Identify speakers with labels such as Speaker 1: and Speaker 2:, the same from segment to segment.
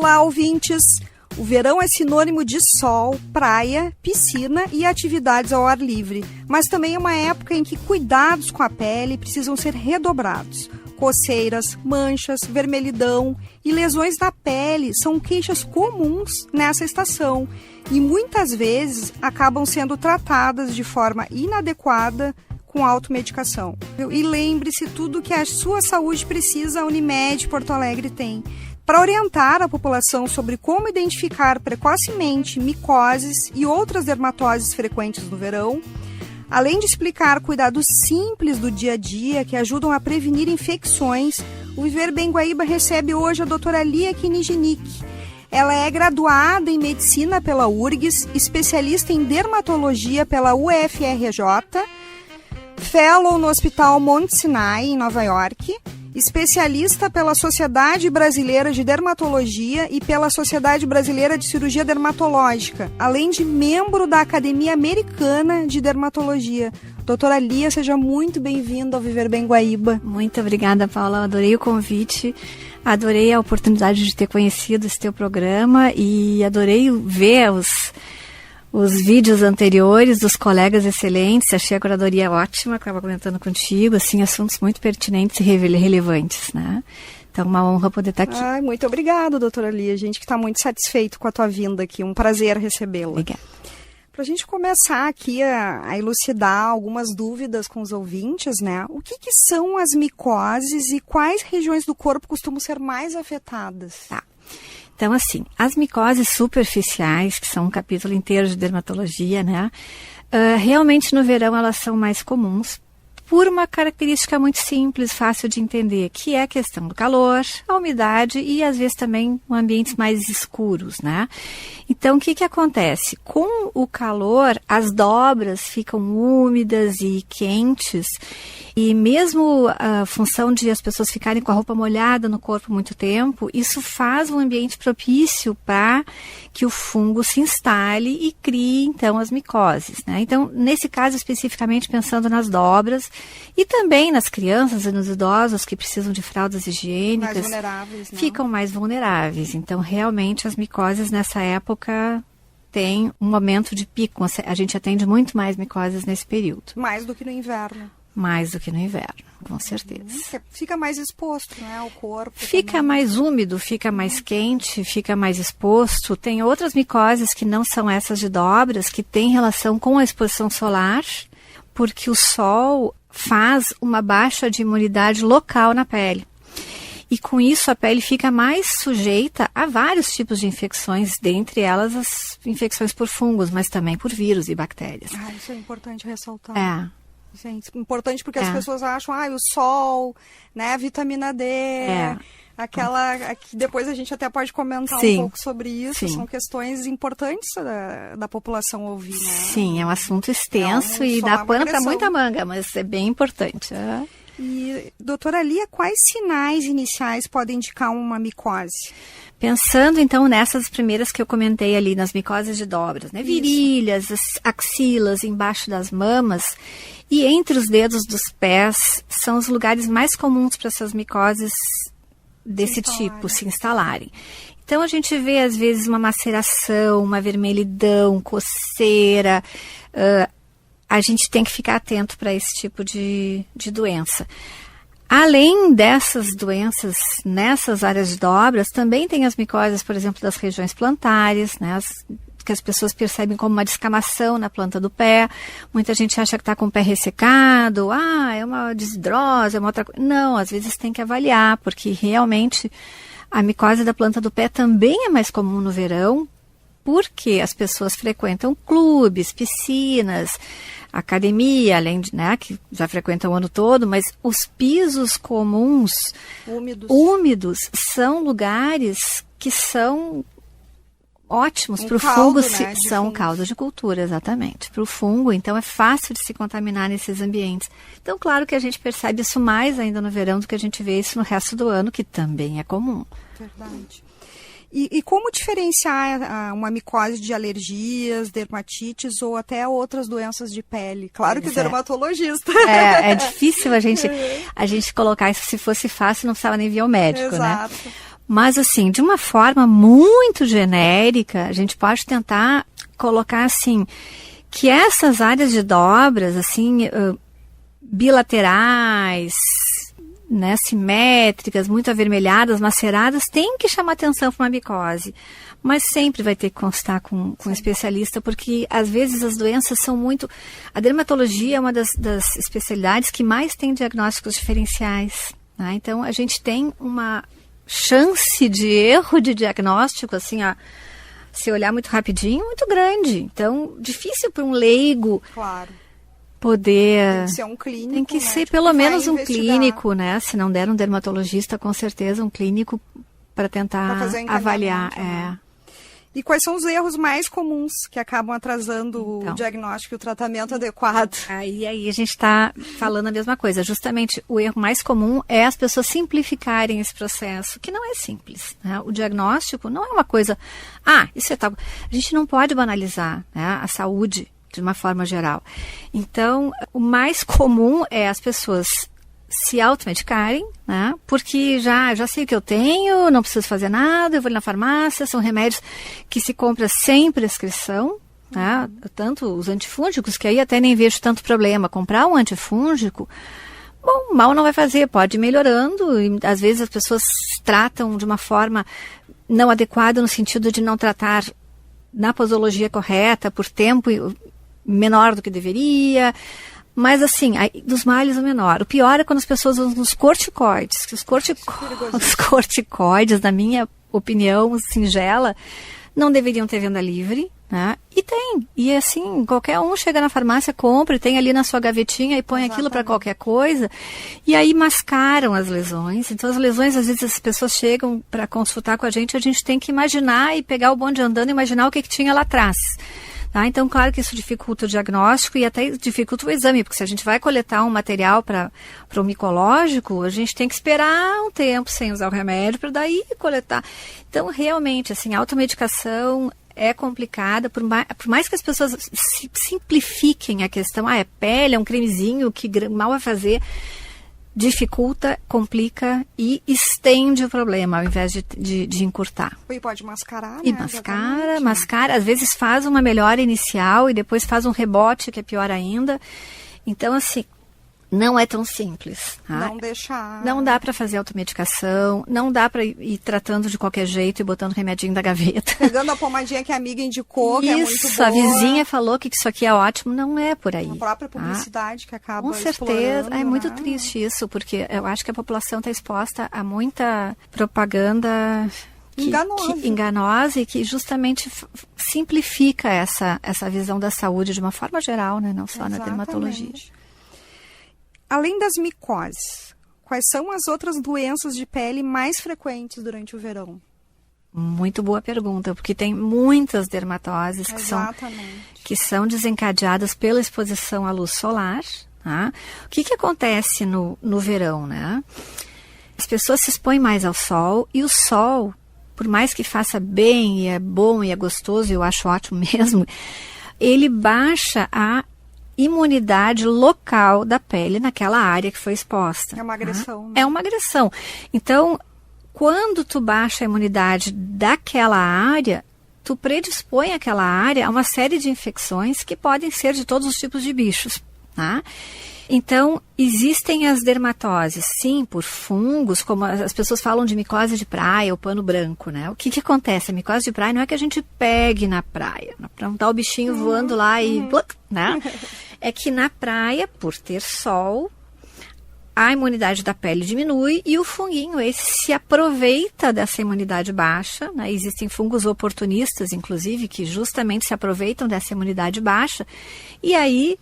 Speaker 1: Olá, ouvintes! O verão é sinônimo de sol, praia, piscina e atividades ao ar livre, mas também é uma época em que cuidados com a pele precisam ser redobrados. Coceiras, manchas, vermelhidão e lesões da pele são queixas comuns nessa estação e muitas vezes acabam sendo tratadas de forma inadequada com automedicação. E lembre-se, tudo que a sua saúde precisa, a Unimed Porto Alegre tem. Para orientar a população sobre como identificar precocemente micoses e outras dermatoses frequentes no verão, além de explicar cuidados simples do dia a dia que ajudam a prevenir infecções, o Viver Bem Guaíba recebe hoje a doutora Lia Kinigenic. Ela é graduada em medicina pela URGS, especialista em dermatologia pela UFRJ, fellow no Hospital Mount Sinai, em Nova York, especialista pela Sociedade Brasileira de Dermatologia e pela Sociedade Brasileira de Cirurgia Dermatológica, além de membro da Academia Americana de Dermatologia. Doutora Lia, seja muito bem-vinda ao Viver Bem Guaíba.
Speaker 2: Muito obrigada, Paula. Adorei o convite, adorei a oportunidade de ter conhecido esse teu programa e adorei ver os vídeos anteriores dos colegas excelentes. Achei a curadoria ótima, que estava comentando contigo, assim, assuntos muito pertinentes e relevantes, né? Então, uma honra poder estar aqui.
Speaker 1: Ai, muito obrigada, doutora Lia. A gente que está muito satisfeito com a tua vinda aqui. Um prazer recebê-la.
Speaker 2: Obrigada.
Speaker 1: Para a gente começar aqui a elucidar algumas dúvidas com os ouvintes, né? O que são as micoses e quais regiões do corpo costumam ser mais afetadas?
Speaker 2: Tá. Então, assim, as micoses superficiais, que são um capítulo inteiro de dermatologia, né? Realmente no verão elas são mais comuns por uma característica muito simples, fácil de entender, que é a questão do calor, a umidade e às vezes também ambientes mais escuros, né? Então, o que acontece? Com o calor, as dobras ficam úmidas e quentes e mesmo a função de as pessoas ficarem com a roupa molhada no corpo muito tempo, isso faz um ambiente propício para que o fungo se instale e crie, então, as micoses, né? Então, nesse caso, especificamente pensando nas dobras e também nas crianças e nos idosos que precisam de fraldas higiênicas,
Speaker 1: mais vulneráveis, né?
Speaker 2: Ficam mais vulneráveis. Então, realmente, as micoses nessa época têm um momento de pico. A gente atende muito mais micoses nesse período.
Speaker 1: Mais do que no inverno.
Speaker 2: Mais do que no inverno, com certeza.
Speaker 1: Fica mais exposto, né, o corpo.
Speaker 2: Fica
Speaker 1: também.
Speaker 2: mais úmido, fica mais quente, fica mais exposto. Tem outras micoses que não são essas de dobras, que têm relação com a exposição solar, porque o sol faz uma baixa de imunidade local na pele. E com isso a pele fica mais sujeita a vários tipos de infecções, dentre elas as infecções por fungos, mas também por vírus e bactérias.
Speaker 1: Isso é importante ressaltar. Gente, importante porque as pessoas acham, o sol, né, a vitamina D, aquela que depois a gente até pode comentar um pouco sobre isso. São questões importantes da população ouvir, né?
Speaker 2: Sim, é um assunto extenso e dá pano para muita manga, mas é bem importante.
Speaker 1: E, doutora Lia, quais sinais iniciais podem indicar uma micose?
Speaker 2: Pensando, então, nessas primeiras que eu comentei ali, nas micoses de dobras, né? Virilhas, as axilas, embaixo das mamas e entre os dedos dos pés são os lugares mais comuns para essas micoses desse tipo se instalarem. Então, a gente vê, às vezes, uma maceração, uma vermelhidão, coceira. A gente tem que ficar atento para esse tipo de doença. Além dessas doenças nessas áreas de dobras, também tem as micoses, por exemplo, das regiões plantares, né, que as pessoas percebem como uma descamação na planta do pé. Muita gente acha que está com o pé ressecado, é uma desidrose, é uma outra coisa. Não, às vezes tem que avaliar, porque realmente a micose da planta do pé também é mais comum no verão, porque as pessoas frequentam clubes, piscinas, academia, além de, né, que já frequentam o ano todo, mas os pisos comuns, úmidos são lugares que são ótimos para o fungo, né, são caldo de cultura, exatamente, para o fungo, então é fácil de se contaminar nesses ambientes. Então, claro que a gente percebe isso mais ainda no verão do que a gente vê isso no resto do ano, que também é comum.
Speaker 1: Verdade. E como diferenciar uma micose de alergias, dermatites ou até outras doenças de pele? Claro que o dermatologista.
Speaker 2: É difícil a gente colocar isso. Se fosse fácil, não precisava nem vir ao médico,
Speaker 1: Exato.
Speaker 2: Né? Mas, assim, de uma forma muito genérica, a gente pode tentar colocar, assim, que essas áreas de dobras, assim, bilaterais, né, simétricas, muito avermelhadas, maceradas, tem que chamar atenção para uma micose. Mas sempre vai ter que constar com um especialista, porque às vezes as doenças são muito... A dermatologia é uma das especialidades que mais tem diagnósticos diferenciais. Né? Então, a gente tem uma chance de erro de diagnóstico, assim, se olhar muito rapidinho, muito grande. Então, difícil para um leigo...
Speaker 1: Claro.
Speaker 2: Poder...
Speaker 1: Tem que ser um clínico,
Speaker 2: tem que
Speaker 1: né?
Speaker 2: ser pelo menos um
Speaker 1: investigar.
Speaker 2: clínico, né? Se não der um dermatologista, com certeza um clínico para tentar
Speaker 1: Pra fazer o
Speaker 2: avaliar.
Speaker 1: encaminhamento, né? E quais são os erros mais comuns que acabam atrasando
Speaker 2: Então.
Speaker 1: o diagnóstico e o tratamento adequado?
Speaker 2: Aí a gente está falando a mesma coisa. Justamente o erro mais comum é as pessoas simplificarem esse processo, que não é simples. Né? O diagnóstico não é uma coisa... isso é tal... A gente não pode banalizar, né, a saúde de uma forma geral. Então, o mais comum é as pessoas se automedicarem, né? Porque já sei o que eu tenho, não preciso fazer nada, eu vou ali na farmácia, são remédios que se compra sem prescrição, né? Tanto os antifúngicos, que aí até nem vejo tanto problema. Comprar um antifúngico, bom, mal não vai fazer, pode ir melhorando, e às vezes as pessoas tratam de uma forma não adequada, no sentido de não tratar na posologia correta, por tempo menor do que deveria. Mas assim, dos males o menor. O pior é quando as pessoas usam os corticoides. Os corticoides, na minha opinião singela, não deveriam ter venda livre, né? E tem. E assim, qualquer um chega na farmácia, compra, e tem ali na sua gavetinha e põe
Speaker 1: Exatamente.
Speaker 2: aquilo para qualquer coisa. E aí mascaram as lesões. Então as lesões, às vezes as pessoas chegam para consultar com a gente tem que imaginar e pegar o bonde andando e imaginar o que tinha lá atrás. Tá? Então, claro que isso dificulta o diagnóstico e até dificulta o exame, porque se a gente vai coletar um material para o micológico, a gente tem que esperar um tempo sem usar o remédio para daí coletar. Então, realmente, assim, a automedicação é complicada, por mais que as pessoas simplifiquem a questão, é pele, é um cremezinho que mal vai fazer, dificulta, complica e estende o problema ao invés de encurtar.
Speaker 1: E pode mascarar, né?
Speaker 2: E mascara, às vezes faz uma melhora inicial e depois faz um rebote que é pior ainda. Então, assim, não é tão simples. Tá?
Speaker 1: Não deixar...
Speaker 2: Não dá para fazer automedicação, não dá para ir tratando de qualquer jeito e botando remedinho da gaveta.
Speaker 1: Pegando a pomadinha que a amiga indicou, que é muito boa.
Speaker 2: Isso, a vizinha falou que isso aqui é ótimo, não é por aí.
Speaker 1: A própria publicidade que acaba
Speaker 2: com certeza, é muito
Speaker 1: né?
Speaker 2: triste isso, porque eu acho que a população está exposta a muita propaganda... enganosa e que justamente simplifica essa visão da saúde de uma forma geral, né? Não só na dermatologia.
Speaker 1: Além das micoses, quais são as outras doenças de pele mais frequentes durante o verão?
Speaker 2: Muito boa pergunta, porque tem muitas dermatoses que são desencadeadas pela exposição à luz solar. Tá? O que acontece no verão, né? As pessoas se expõem mais ao sol e o sol, por mais que faça bem e é bom e é gostoso, eu acho ótimo mesmo, ele baixa a imunidade local da pele naquela área que foi exposta.
Speaker 1: É uma agressão.
Speaker 2: Né? É uma agressão. Então, quando tu baixa a imunidade daquela área, tu predispõe aquela área a uma série de infecções que podem ser de todos os tipos de bichos. Tá? Então, existem as dermatoses, sim, por fungos, como as pessoas falam de micose de praia, o pano branco, né? O que acontece? A micose de praia não é que a gente pegue na praia, não tá o bichinho voando lá e... né? É que na praia, por ter sol, a imunidade da pele diminui e o funguinho esse se aproveita dessa imunidade baixa, né? Existem fungos oportunistas, inclusive, que justamente se aproveitam dessa imunidade baixa e aí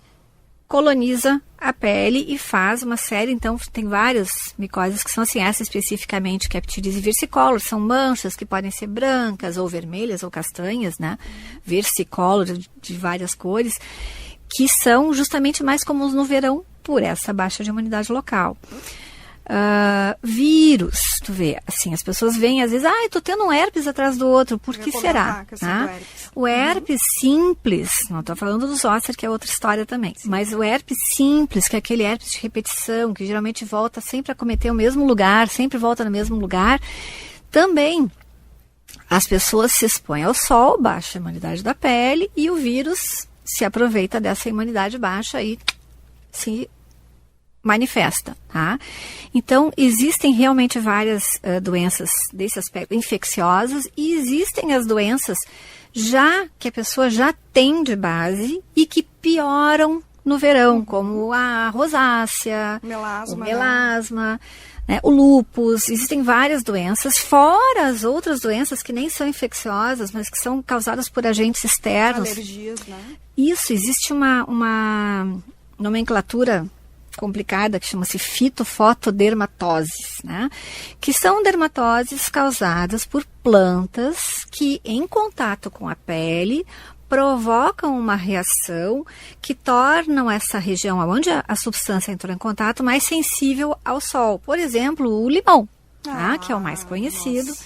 Speaker 2: coloniza a pele e faz uma série, então tem várias micoses que são assim, essa especificamente que é ptiríase versicolor, são manchas que podem ser brancas ou vermelhas ou castanhas, né? Versicolor de várias cores, que são justamente mais comuns no verão por essa baixa de imunidade local. Vírus, tu vê, assim, as pessoas veem às vezes, eu tô tendo um herpes atrás do outro, por que será? O herpes simples, não estou falando do zoster, que é outra história também, mas o herpes simples, que é aquele herpes de repetição, que geralmente volta sempre a cometer o mesmo lugar, sempre volta no mesmo lugar, Também, as pessoas se expõem ao sol, baixa a imunidade da pele e o vírus se aproveita dessa imunidade baixa e se manifesta, tá? Então, existem realmente várias doenças desse aspecto infecciosas e existem as doenças já que a pessoa já tem de base e que pioram no verão, como a rosácea, o melasma, né, o lúpus. Existem várias doenças, fora as outras doenças que nem são infecciosas, mas que são causadas por agentes externos.
Speaker 1: Alergias, né?
Speaker 2: Isso, existe uma nomenclatura complicada que chama-se fitofotodermatoses, né? Que são dermatoses causadas por plantas que, em contato com a pele, provocam uma reação que tornam essa região onde a substância entrou em contato mais sensível ao sol. Por exemplo, o limão, tá? Que é o mais conhecido. Nossa.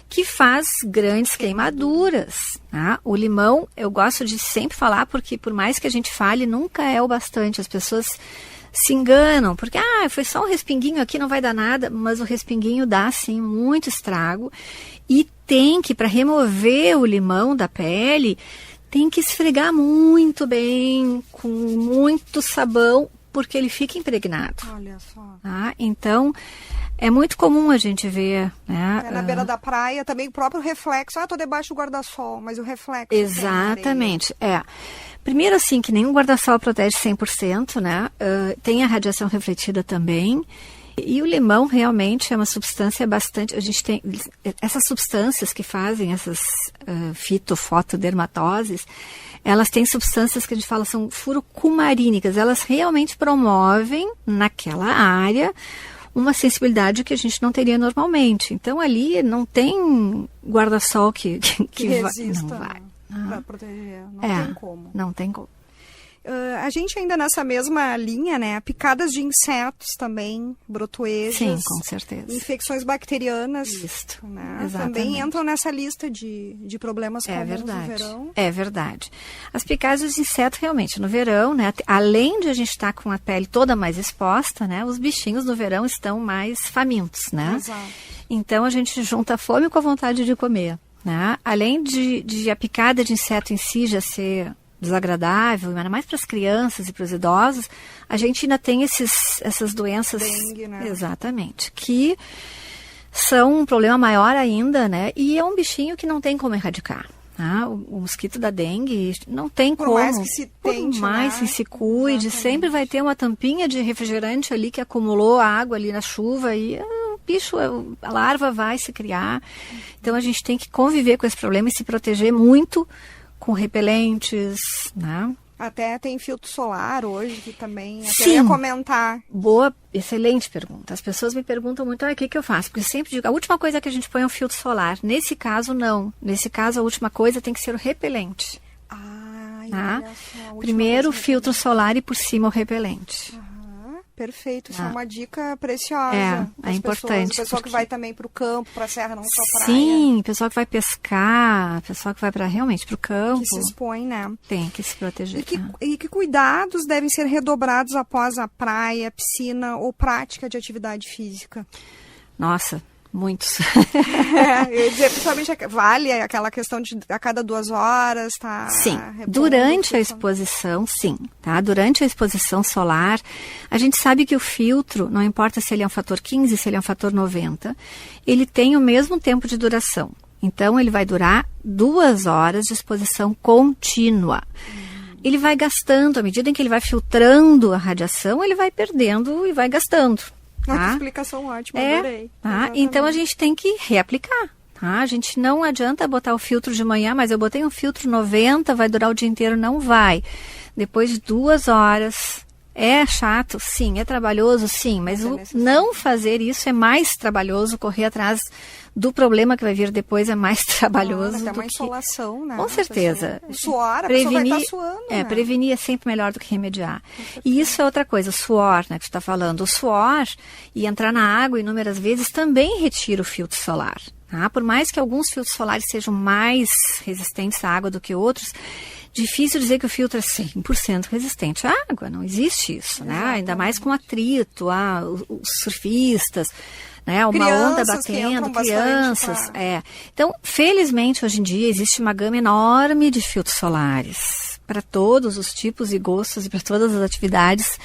Speaker 2: Que faz grandes queimaduras. Tá? O limão, eu gosto de sempre falar, porque por mais que a gente fale, nunca é o bastante. As pessoas se enganam, porque foi só um respinguinho aqui, não vai dar nada, mas o respinguinho dá, sim, muito estrago. E tem que, para remover o limão da pele, tem que esfregar muito bem, com muito sabão, porque ele fica impregnado.
Speaker 1: Olha só.
Speaker 2: Tá? Então, é muito comum a gente ver, né?
Speaker 1: Na beira da praia também o próprio reflexo. Estou debaixo do guarda-sol, mas o reflexo.
Speaker 2: Exatamente, Primeiro, assim, que nenhum guarda-sol protege 100%, né? Tem a radiação refletida também. E o limão realmente é uma substância bastante... A gente tem essas substâncias que fazem essas fitofotodermatoses, elas têm substâncias que a gente fala são furocumarínicas. Elas realmente promovem naquela área uma sensibilidade que a gente não teria normalmente. Então, ali não tem guarda-sol que
Speaker 1: resista,
Speaker 2: não vai.
Speaker 1: Para proteger, não tem como.
Speaker 2: Não tem como.
Speaker 1: A gente ainda nessa mesma linha, né? Picadas de insetos também, brotoejas.
Speaker 2: Sim, com certeza.
Speaker 1: Infecções bacterianas.
Speaker 2: Isso,
Speaker 1: né?
Speaker 2: exatamente.
Speaker 1: Também entram nessa lista de problemas comuns no verão.
Speaker 2: É verdade. As picadas de inseto realmente no verão, né? Além de a gente estar com a pele toda mais exposta, né? Os bichinhos no verão estão mais famintos, né?
Speaker 1: Exato.
Speaker 2: Então a gente junta a fome com a vontade de comer, né? Além de a picada de inseto em si já ser desagradável, ainda mais para as crianças e para os idosos, a gente ainda tem essas doenças...
Speaker 1: Dengue, né?
Speaker 2: Exatamente. Que são um problema maior ainda, né? E é um bichinho que não tem como erradicar. Tá? O mosquito da dengue não tem como.
Speaker 1: Por mais que se tente,
Speaker 2: por mais que se cuide,
Speaker 1: Exatamente.
Speaker 2: sempre vai ter uma tampinha de refrigerante ali que acumulou a água ali na chuva e o bicho, a larva vai se criar. Então a gente tem que conviver com esse problema e se proteger muito com repelentes, né?
Speaker 1: Até tem filtro solar hoje, que também...
Speaker 2: Sim.
Speaker 1: Até ia comentar.
Speaker 2: Boa, excelente pergunta. As pessoas me perguntam muito, o que eu faço? Porque eu sempre digo, a última coisa que a gente põe é um filtro solar. Nesse caso, não. Nesse caso, a última coisa tem que ser o repelente. Tá? Primeiro o filtro solar e por cima o repelente.
Speaker 1: Perfeito, isso é uma dica preciosa.
Speaker 2: É importante.
Speaker 1: O pessoal que vai também para o campo, para a serra, não só praia.
Speaker 2: Sim, o pessoal que vai pescar, o pessoal que vai realmente para o campo.
Speaker 1: Que se expõe, né?
Speaker 2: Tem que se proteger.
Speaker 1: E que cuidados devem ser redobrados após a praia, piscina ou prática de atividade física?
Speaker 2: Nossa, muitos.
Speaker 1: Eu ia dizer, principalmente, vale aquela questão de a cada 2 horas, tá?
Speaker 2: Sim, durante a exposição, sim, tá? Durante a exposição solar, a gente sabe que o filtro, não importa se ele é um fator 15, se ele é um fator 90, ele tem o mesmo tempo de duração. Então, ele vai durar 2 horas de exposição contínua. Ele vai gastando, à medida em que ele vai filtrando a radiação, ele vai perdendo e vai gastando.
Speaker 1: Nossa,
Speaker 2: tá?
Speaker 1: Explicação ótima, adorei.
Speaker 2: Tá? Então, a gente tem que reaplicar. Tá? A gente não adianta botar o filtro de manhã, mas eu botei um filtro 90, vai durar o dia inteiro, não vai. Depois de 2 horas, é chato? Sim. É trabalhoso? Sim. Mas não fazer isso é mais trabalhoso, correr atrás do problema que vai vir depois é mais trabalhoso.
Speaker 1: Até uma insolação, né?
Speaker 2: Com certeza.
Speaker 1: O suor, a pessoa vai estar suando, né?
Speaker 2: Prevenir é sempre melhor do que remediar. E isso é outra coisa, o suor, né, que tu está falando. O suor e entrar na água inúmeras vezes também retira o filtro solar. Tá? Por mais que alguns filtros solares sejam mais resistentes à água do que outros, difícil dizer que o filtro é 100% resistente à água, não existe isso, né? Ainda mais com atrito, os surfistas, né? Uma onda batendo,
Speaker 1: crianças.
Speaker 2: Então, felizmente, hoje em dia, existe uma gama enorme de filtros solares para todos os tipos e gostos e para todas as atividades.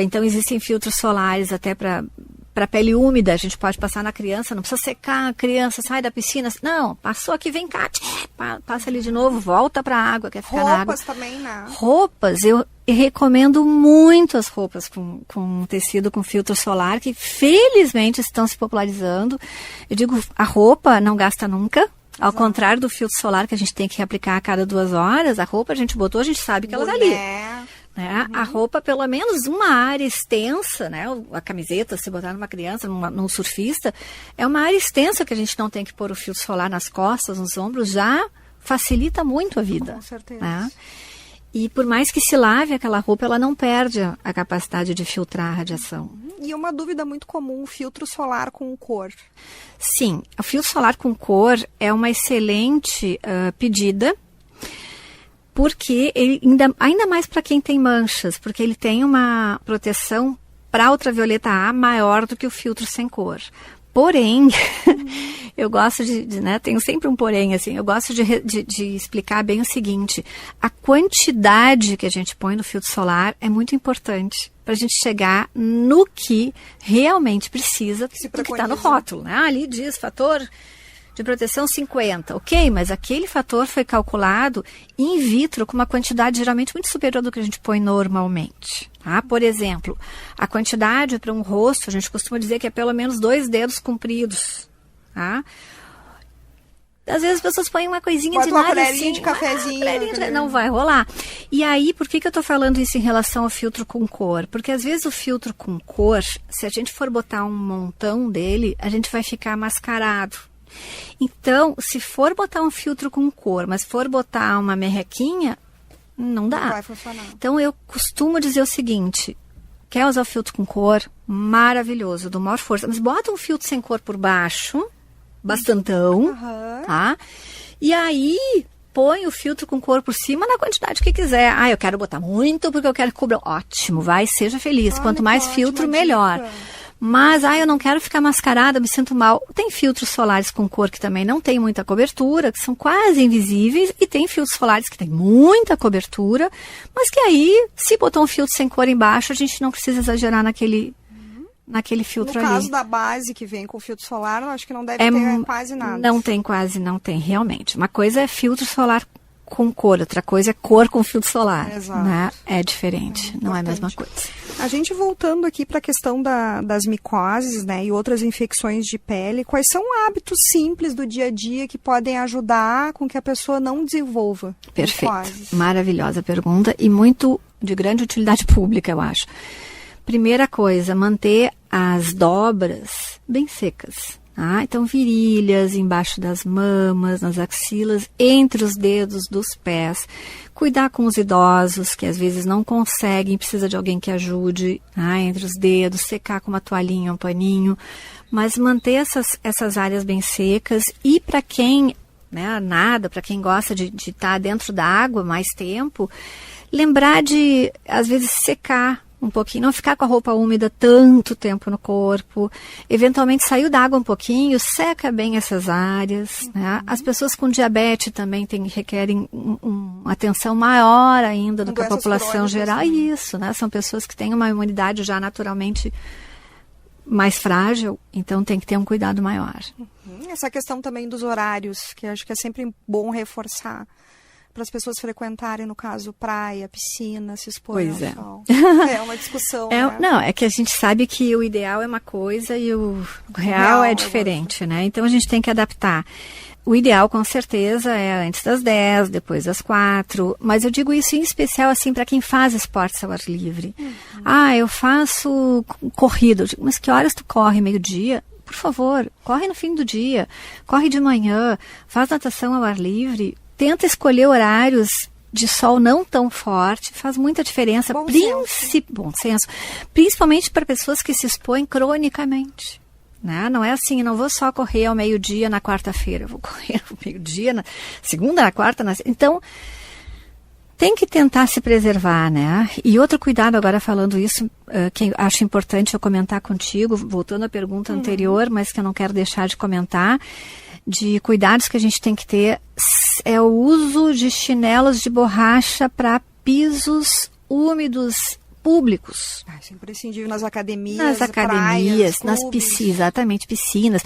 Speaker 2: Então, existem filtros solares até para pele úmida, a gente pode passar na criança, não precisa secar a criança, sai da piscina. Não, passou aqui, vem cá, passa ali de novo, volta para a água, quer ficar na água.
Speaker 1: Roupas também, né?
Speaker 2: Roupas, eu recomendo muito as roupas com tecido com filtro solar, que felizmente estão se popularizando. Eu digo, a roupa não gasta nunca. Ao contrário do filtro solar que a gente tem que reaplicar a cada 2 horas, a roupa a gente botou, a gente sabe que ela está ali. Né? A roupa, pelo menos uma área extensa, né? A camiseta, se botar numa criança, num surfista, é uma área extensa que a gente não tem que pôr o filtro solar nas costas, nos ombros, já facilita muito a vida.
Speaker 1: Com certeza.
Speaker 2: Né? E por mais que se lave aquela roupa, ela não perde a capacidade de filtrar a radiação.
Speaker 1: E uma dúvida muito comum, filtro solar com cor.
Speaker 2: Sim, o filtro solar com cor é uma excelente pedida, porque ele ainda mais para quem tem manchas, porque ele tem uma proteção para ultravioleta A maior do que o filtro sem cor. Porém, eu gosto né, tenho sempre um porém, assim, eu gosto de explicar bem o seguinte: a quantidade que a gente põe no filtro solar é muito importante para a gente chegar no que realmente precisa, do que está no rótulo. Né? Ali diz fator de proteção 50, ok, mas aquele fator foi calculado in vitro com uma quantidade geralmente muito superior do que a gente põe normalmente. Tá? Por exemplo, a quantidade para um rosto, a gente costuma dizer que é pelo menos 2 dedos compridos. Tá? Às vezes as pessoas põem uma coisinha de nada assim,
Speaker 1: de cafezinho.
Speaker 2: Não vai rolar. E aí, por que eu estou falando isso em relação ao filtro com cor? Porque às vezes o filtro com cor, se a gente for botar um montão dele, a gente vai ficar mascarado. Então, se for botar um filtro com cor, mas for botar uma merrequinha, não dá.
Speaker 1: Não vai funcionar.
Speaker 2: Então, eu costumo dizer o seguinte: quer usar o filtro com cor? Maravilhoso, do maior força. Mas bota um filtro sem cor por baixo, bastantão, tá? E aí, põe o filtro com cor por cima na quantidade que quiser. Ah, eu quero botar muito porque eu quero que cubra. Ótimo, vai, seja feliz. Quanto mais filtro, melhor. Mas, eu não quero ficar mascarada, me sinto mal. Tem filtros solares com cor que também não tem muita cobertura, que são quase invisíveis, e tem filtros solares que tem muita cobertura, mas que aí, se botar um filtro sem cor embaixo, a gente não precisa exagerar naquele filtro ali.
Speaker 1: No caso da base que vem com filtro solar, eu acho que não deve ter quase nada.
Speaker 2: Não tem, realmente. Uma coisa é filtro solar com cor, outra coisa é cor com filtro solar.
Speaker 1: Exato.
Speaker 2: Né? É diferente, não é a mesma coisa.
Speaker 1: A gente voltando aqui para a questão das micoses, né, e outras infecções de pele, quais são hábitos simples do dia a dia que podem ajudar com que a pessoa não desenvolva
Speaker 2: Perfeito.
Speaker 1: micoses?
Speaker 2: Maravilhosa pergunta e muito de grande utilidade pública, eu acho. Primeira coisa, manter as dobras bem secas. Então, virilhas, embaixo das mamas, nas axilas, entre os dedos dos pés. Cuidar com os idosos, que às vezes não conseguem, precisa de alguém que ajude, entre os dedos, secar com uma toalhinha, um paninho. Mas manter essas áreas bem secas. E para quem nada, para quem gosta de estar dentro da água mais tempo, lembrar de, às vezes, secar um pouquinho, não ficar com a roupa úmida tanto tempo no corpo, eventualmente saiu da água um pouquinho, seca bem essas áreas, né? As pessoas com diabetes também requerem uma atenção maior ainda do que a população geral. Isso, né? São pessoas que têm uma imunidade já naturalmente mais frágil, então tem que ter um cuidado maior.
Speaker 1: Essa questão também dos horários, que eu acho que é sempre bom reforçar, para as pessoas frequentarem, no caso, praia, piscina, se exporem ao sol. É uma discussão, né?
Speaker 2: Não, é que a gente sabe que o ideal é uma coisa e o real é diferente, né? Então, a gente tem que adaptar. O ideal, com certeza, é antes das 10, depois das 4. Mas eu digo isso em especial, assim, para quem faz esportes ao ar livre. Eu faço corrida. Eu digo, mas que horas tu corre? Meio-dia? Por favor, corre no fim do dia. Corre de manhã. Faz natação ao ar livre. Tenta escolher horários de sol não tão forte, faz muita diferença. Bom senso. Principalmente para pessoas que se expõem cronicamente. Né? Não é assim, não vou só correr ao meio-dia na quarta-feira, eu vou correr ao meio-dia na segunda, na quarta, Então, tem que tentar se preservar, né? E outro cuidado, agora falando isso, que acho importante eu comentar contigo, voltando à pergunta anterior, mas que eu não quero deixar de comentar, de cuidados que a gente tem que ter, é o uso de chinelos de borracha para pisos úmidos públicos.
Speaker 1: Isso é imprescindível nas academias,
Speaker 2: praias, nas piscinas, exatamente, piscinas.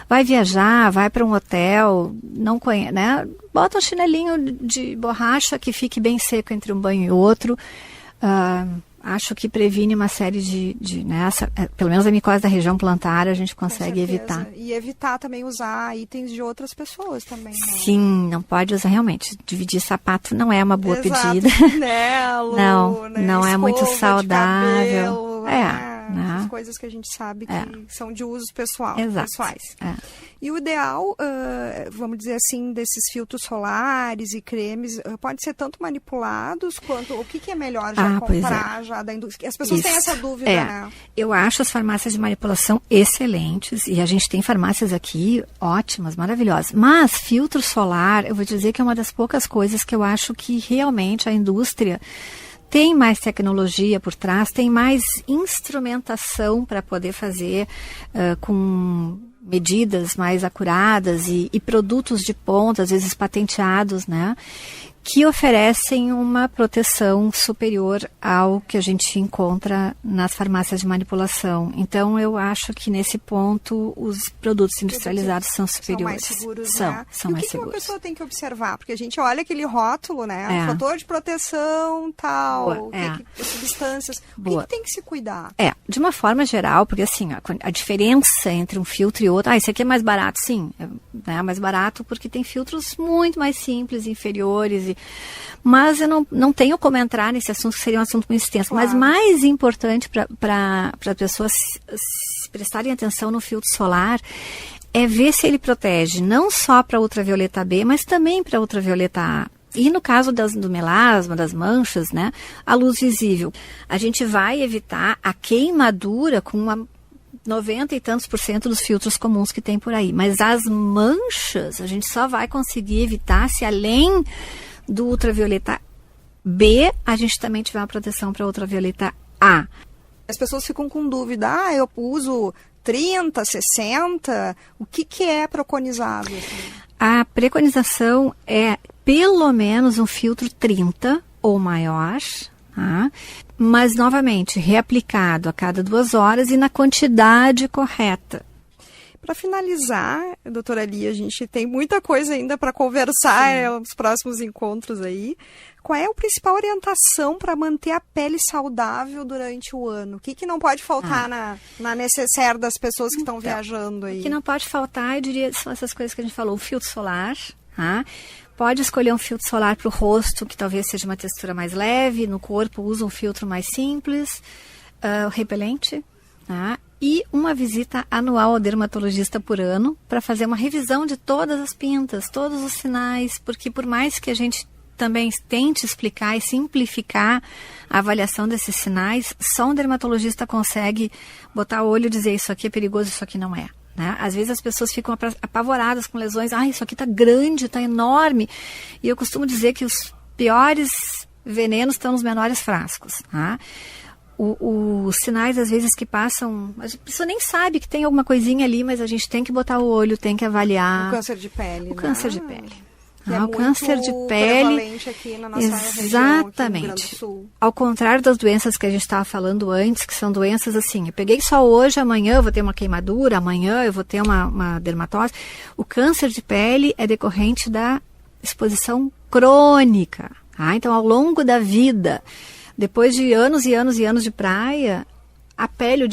Speaker 2: Vai viajar, vai para um hotel, não conhece, né? Bota um chinelinho de borracha que fique bem seco entre um banho e outro. Acho que previne uma série pelo menos a micose da região plantar a gente consegue evitar.
Speaker 1: E evitar também usar itens de outras pessoas também. Né?
Speaker 2: Sim, não pode usar realmente. Dividir sapato não é uma boa pedida.
Speaker 1: Chinelo,
Speaker 2: não é muito saudável.
Speaker 1: Essas coisas que a gente sabe que são de uso pessoais. E o ideal, vamos dizer assim, desses filtros solares e cremes, pode ser tanto manipulados quanto... O que é melhor já comprar já da indústria? As pessoas têm essa dúvida, né?
Speaker 2: Eu acho as farmácias de manipulação excelentes e a gente tem farmácias aqui ótimas, maravilhosas. Mas filtro solar, eu vou dizer que é uma das poucas coisas que eu acho que realmente a indústria tem mais tecnologia por trás, tem mais instrumentação para poder fazer com medidas mais acuradas e produtos de ponta, às vezes patenteados, né? Que oferecem uma proteção superior ao que a gente encontra nas farmácias de manipulação. Então, eu acho que nesse ponto os produtos industrializados são superiores.
Speaker 1: São mais seguros,
Speaker 2: né? São mais seguros.
Speaker 1: O que uma pessoa tem que observar? Porque a gente olha aquele rótulo, né? Fator de proteção, tal, substâncias. O que tem que se cuidar?
Speaker 2: De uma forma geral, porque assim, a diferença entre um filtro e outro... esse aqui é mais barato, sim. É mais barato porque tem filtros muito mais simples, inferiores... Mas eu não tenho como entrar nesse assunto, que seria um assunto muito extenso. Claro. Mas mais importante para as pessoas se prestarem atenção no filtro solar é ver se ele protege não só para ultravioleta B, mas também para ultravioleta A. E no caso do melasma, das manchas, né, a luz visível, a gente vai evitar a queimadura com 90 e tantos % dos filtros comuns que tem por aí. Mas as manchas, a gente só vai conseguir evitar se além do ultravioleta B, a gente também tiver uma proteção para ultravioleta A.
Speaker 1: As pessoas ficam com dúvida, eu uso 30, 60, o que é preconizado? Assim?
Speaker 2: A preconização é pelo menos um filtro 30 ou maior, mas novamente reaplicado a cada 2 horas e na quantidade correta.
Speaker 1: Para finalizar, doutora Lia, a gente tem muita coisa ainda para conversar nos próximos encontros aí. Qual é a principal orientação para manter a pele saudável durante o ano? O que não pode faltar na necessaire das pessoas que estão viajando aí?
Speaker 2: O que não pode faltar, eu diria, são essas coisas que a gente falou. O filtro solar, pode escolher um filtro solar para o rosto, que talvez seja uma textura mais leve. No corpo, usa um filtro mais simples. Repelente, e uma visita anual ao dermatologista por ano para fazer uma revisão de todas as pintas, todos os sinais, porque por mais que a gente também tente explicar e simplificar a avaliação desses sinais, só um dermatologista consegue botar o olho e dizer isso aqui é perigoso, isso aqui não é. Né? Às vezes as pessoas ficam apavoradas com lesões, isso aqui está grande, está enorme, e eu costumo dizer que os piores venenos estão nos menores frascos. Os sinais, às vezes, que passam... A pessoa nem sabe que tem alguma coisinha ali, mas a gente tem que botar o olho, tem que avaliar.
Speaker 1: O câncer de pele,
Speaker 2: O câncer de pele.
Speaker 1: O câncer de pele, aqui na nossa
Speaker 2: exatamente.
Speaker 1: Região, aqui no Rio Grande do Sul.
Speaker 2: Ao contrário das doenças que a gente estava falando antes, que são doenças assim, eu peguei só hoje, amanhã eu vou ter uma queimadura, amanhã eu vou ter uma dermatose. O câncer de pele é decorrente da exposição crônica. Então, ao longo da vida... Depois de anos e anos e anos de praia, a pele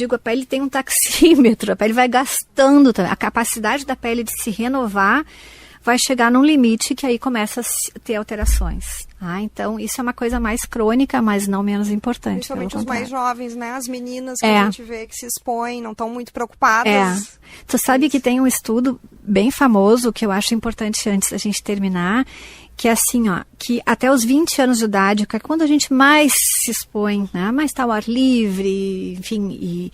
Speaker 2: tem um taxímetro, a pele vai gastando, a capacidade da pele de se renovar vai chegar num limite que aí começa a ter alterações. Então, isso é uma coisa mais crônica, mas não menos importante.
Speaker 1: Principalmente os mais jovens, né? As meninas que a gente vê que se expõem, não estão muito preocupadas.
Speaker 2: Tu sabe que tem um estudo bem famoso, que eu acho importante antes da gente terminar, que é assim, que até os 20 anos de idade, que é quando a gente mais se expõe, mais está ao ar livre, enfim, e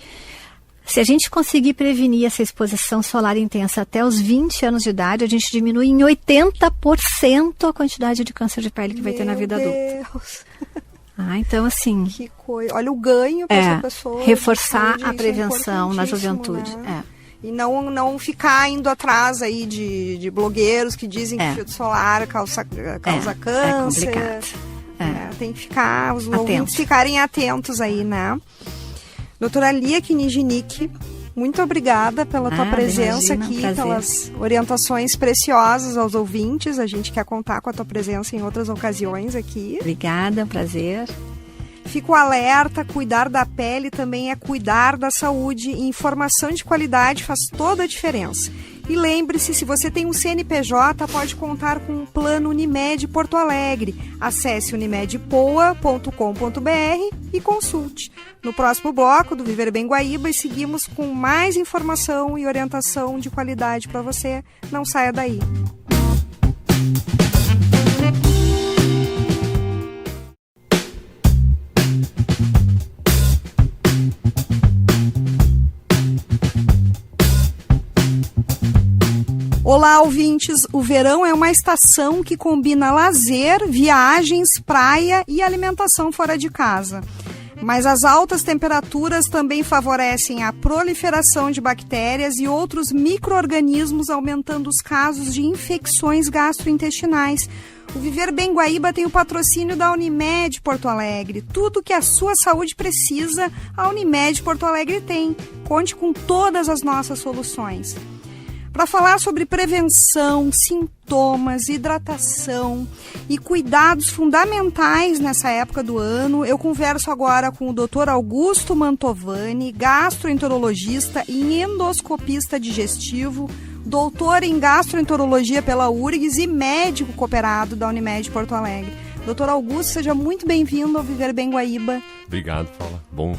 Speaker 2: Se a gente conseguir prevenir essa exposição solar intensa até os 20 anos de idade, a gente diminui em 80% a quantidade de câncer de pele que vai ter na vida adulta. Então assim...
Speaker 1: Que coisa. Olha o ganho para essa pessoa.
Speaker 2: Reforçar a prevenção na juventude.
Speaker 1: Né? E não ficar indo atrás aí de blogueiros que dizem que filtro solar causa câncer.
Speaker 2: É complicado.
Speaker 1: Tem que ficar, os ouvintes ficarem atentos aí, né? Doutora Lia Knijnik, muito obrigada pela tua presença aqui, pelas orientações preciosas aos ouvintes. A gente quer contar com a tua presença em outras ocasiões aqui.
Speaker 2: Obrigada, prazer.
Speaker 1: Fico alerta, cuidar da pele também é cuidar da saúde e informação de qualidade faz toda a diferença. E lembre-se, se você tem um CNPJ, pode contar com o Plano Unimed Porto Alegre. Acesse unimedpoa.com.br e consulte. No próximo bloco do Viver Bem Guaíba, seguimos com mais informação e orientação de qualidade para você. Não saia daí. Olá, ouvintes! O verão é uma estação que combina lazer, viagens, praia e alimentação fora de casa. Mas as altas temperaturas também favorecem a proliferação de bactérias e outros micro-organismos, aumentando os casos de infecções gastrointestinais. O Viver Bem Guaíba tem o patrocínio da Unimed Porto Alegre. Tudo que a sua saúde precisa, a Unimed Porto Alegre tem. Conte com todas as nossas soluções. Para falar sobre prevenção, sintomas, hidratação e cuidados fundamentais nessa época do ano, eu converso agora com o Dr. Augusto Mantovani, gastroenterologista e endoscopista digestivo, doutor em gastroenterologia pela URGS e médico cooperado da Unimed Porto Alegre. Doutor Augusto, seja muito bem-vindo ao Viver Bem Guaíba.
Speaker 3: Obrigado, Paula. Bom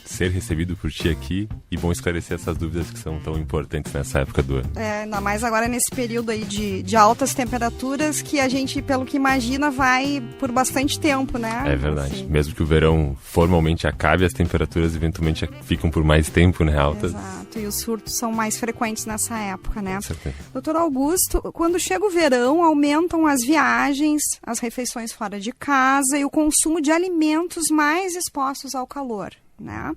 Speaker 3: ser recebido por ti aqui e bom esclarecer essas dúvidas que são tão importantes nessa época do ano.
Speaker 1: Ainda mais agora nesse período aí de altas temperaturas que a gente, pelo que imagina, vai por bastante tempo, né?
Speaker 3: É verdade. Assim. Mesmo que o verão formalmente acabe, as temperaturas eventualmente ficam por mais tempo, né, altas.
Speaker 1: Exato. E os surtos são mais frequentes nessa época, né?
Speaker 3: Com certeza.
Speaker 1: Doutor Augusto, quando chega o verão, aumentam as viagens, as refeições fora de casa e o consumo de alimentos mais expostos ao calor, né?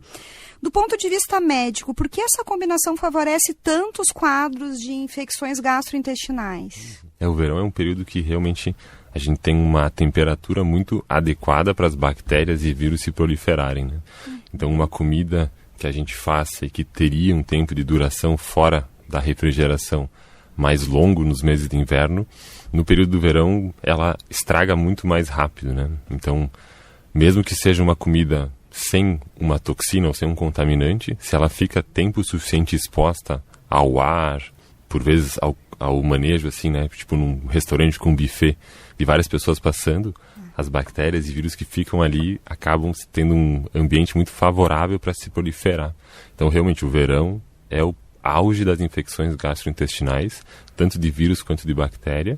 Speaker 1: Do ponto de vista médico, por que essa combinação favorece tantos quadros de infecções gastrointestinais?
Speaker 3: O verão é um período que realmente a gente tem uma temperatura muito adequada para as bactérias e vírus se proliferarem, né? Então, uma comida que a gente faça e que teria um tempo de duração fora da refrigeração mais longo nos meses de inverno, no período do verão ela estraga muito mais rápido, né? Então, mesmo que seja uma comida sem uma toxina ou sem um contaminante, se ela fica tempo suficiente exposta ao ar, por vezes ao manejo, assim, né? Tipo num restaurante com um buffet de várias pessoas passando, as bactérias e vírus que ficam ali acabam tendo um ambiente muito favorável para se proliferar. Então, realmente, o verão é o auge das infecções gastrointestinais, tanto de vírus quanto de bactéria,